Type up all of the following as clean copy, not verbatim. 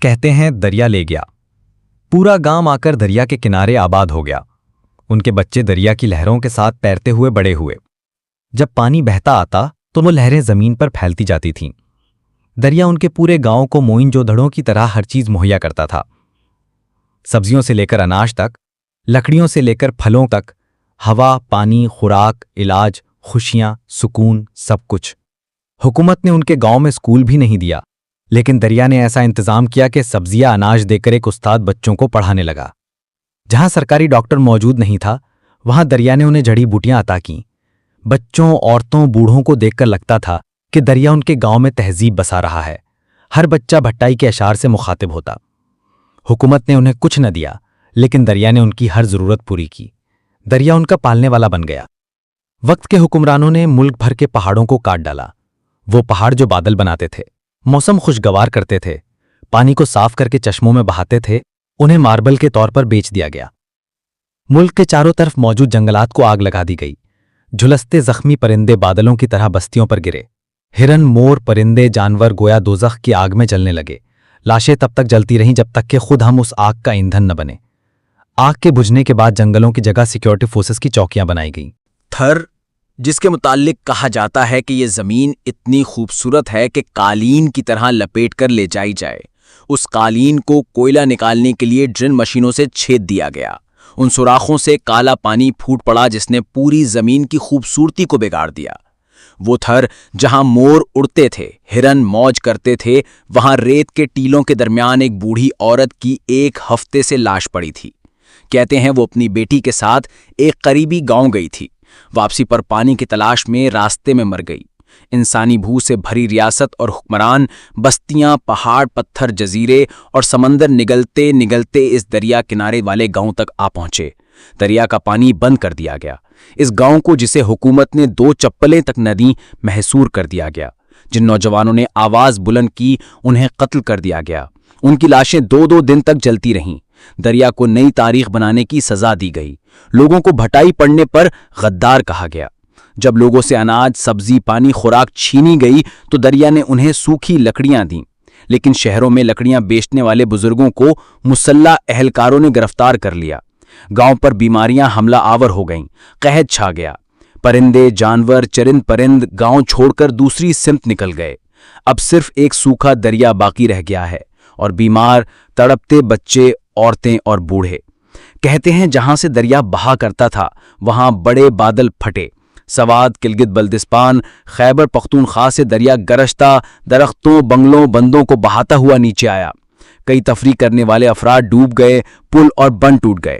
کہتے ہیں دریا لے گیا۔ پورا گاؤں آ کر دریا کے کنارے آباد ہو گیا۔ ان کے بچے دریا کی لہروں کے ساتھ تیرتے ہوئے بڑے ہوئے۔ جب پانی بہتا آتا تو وہ لہریں زمین پر پھیلتی جاتی تھیں۔ دریا ان کے پورے گاؤں کو موئن جو دڑوں کی طرح ہر چیز مہیا کرتا تھا، سبزیوں سے لے کر اناج تک، لکڑیوں سے لے کر پھلوں تک، ہوا، پانی، خوراک، علاج، خوشیاں، سکون، سب کچھ۔ حکومت نے ان کے گاؤں میں اسکول بھی نہیں دیا، لیکن دریا نے ایسا انتظام کیا کہ سبزیاں اناج دے کر ایک استاد بچوں کو پڑھانے لگا۔ جہاں سرکاری ڈاکٹر موجود نہیں تھا، وہاں دریا نے انہیں جڑی بوٹیاں عطا کیں۔ بچوں، عورتوں، بوڑھوں کو دیکھ کر لگتا تھا کہ دریا ان کے گاؤں میں تہذیب بسا رہا ہے۔ ہر بچہ بھٹائی کے اشعار سے مخاطب ہوتا۔ حکومت نے انہیں کچھ نہ دیا، لیکن دریا نے ان کی ہر ضرورت پوری کی۔ دریا ان کا پالنے والا بن گیا۔ وقت کے حکمرانوں نے ملک بھر کے پہاڑوں کو کاٹ ڈالا۔ وہ پہاڑ جو بادل بناتے تھے، موسم خوشگوار کرتے تھے، پانی کو صاف کر کے چشموں میں بہاتے تھے، انہیں ماربل کے طور پر بیچ دیا گیا۔ ملک کے چاروں طرف موجود جنگلات کو آگ لگا دی گئی۔ جھلستے زخمی پرندے بادلوں کی طرح بستیوں پر گرے۔ ہرن، مور، پرندے، جانور گویا دوزخ کی آگ میں جلنے لگے۔ لاشیں تب تک جلتی رہیں جب تک کہ خود ہم اس آگ کا ایندھن نہ بنے۔ آگ کے بجھنے کے بعد جنگلوں کی جگہ سیکیورٹی فورسز کی چوکیاں بنائی گئیں۔ تھر، جس کے متعلق کہا جاتا ہے کہ یہ زمین اتنی خوبصورت ہے کہ قالین کی طرح لپیٹ کر لے جائی جائے، اس قالین کو کوئلہ نکالنے کے لیے ڈرل مشینوں سے چھید دیا گیا۔ ان سوراخوں سے کالا پانی پھوٹ پڑا جس نے پوری زمین کی خوبصورتی کو بگاڑ دیا۔ وہ تھر جہاں مور اڑتے تھے، ہرن موج کرتے تھے، وہاں ریت کے ٹیلوں کے درمیان ایک بوڑھی عورت کی 1 ہفتے سے لاش پڑی تھی۔ کہتے ہیں وہ اپنی بیٹی کے ساتھ ایک قریبی گاؤں گئی تھی۔ واپسی پر پانی کی تلاش میں راستے میں مر گئی۔ انسانی بھو سے بھری ریاست اور حکمران، بستیاں، پہاڑ، پتھر، جزیرے اور سمندر نگلتے نگلتے اس دریا کنارے والے گاؤں تک آ پہنچے۔ دریا کا پانی بند کر دیا گیا۔ اس گاؤں کو، جسے حکومت نے 2 چپلیں تک نہ دیں، محصور کر دیا گیا۔ جن نوجوانوں نے آواز بلند کی، انہیں قتل کر دیا گیا۔ ان کی لاشیں 2 دن تک جلتی رہیں۔ دریا کو نئی تاریخ بنانے کی سزا دی گئی۔ لوگوں کو بھٹائی پڑنے پر غدار کہا گیا۔ جب لوگوں سے اناج، سبزی، پانی، خوراک چھینی گئی تو دریا نے انہیں سوکھی لکڑیاں دیں۔ لیکن شہروں میں لکڑیاں بیچنے والے بزرگوں کو مسلح اہلکاروں نے گرفتار کر لیا۔ گاؤں پر بیماریاں حملہ آور ہو گئیں، قحط چھا گیا۔ پرندے، جانور، چرند پرند گاؤں چھوڑ کر دوسری سمت نکل گئے۔ اب صرف ایک سوکھا دریا باقی رہ گیا ہے، اور بیمار، تڑپتے بچے، عورتیں اور بوڑھے۔ کہتے ہیں جہاں سے دریا بہا کرتا تھا وہاں بڑے بادل پھٹے۔ سوات، گلگت بلتستان، خیبر پختونخوا سے دریا گرجتا درختوں، بنگلوں، بندوں کو بہاتا ہوا نیچے آیا۔ کئی تفریح کرنے والے افراد ڈوب گئے، پل اور بند ٹوٹ گئے۔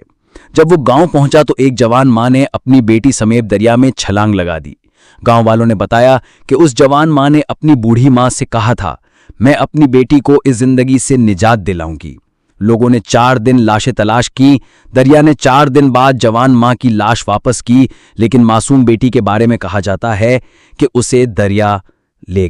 جب وہ گاؤں پہنچا تو ایک جوان ماں نے اپنی بیٹی سمیت دریا میں چھلانگ لگا دی۔ گاؤں والوں نے بتایا کہ اس جوان ماں نے اپنی بوڑھی ماں سے کہا تھا، میں اپنی بیٹی کو اس زندگی سے نجات دلاؤں گی۔ لوگوں نے 4 دن لاشیں تلاش کی۔ دریا نے 4 دن بعد جوان ماں کی لاش واپس کی، لیکن معصوم بیٹی کے بارے میں کہا جاتا ہے کہ اسے دریا لے گیا۔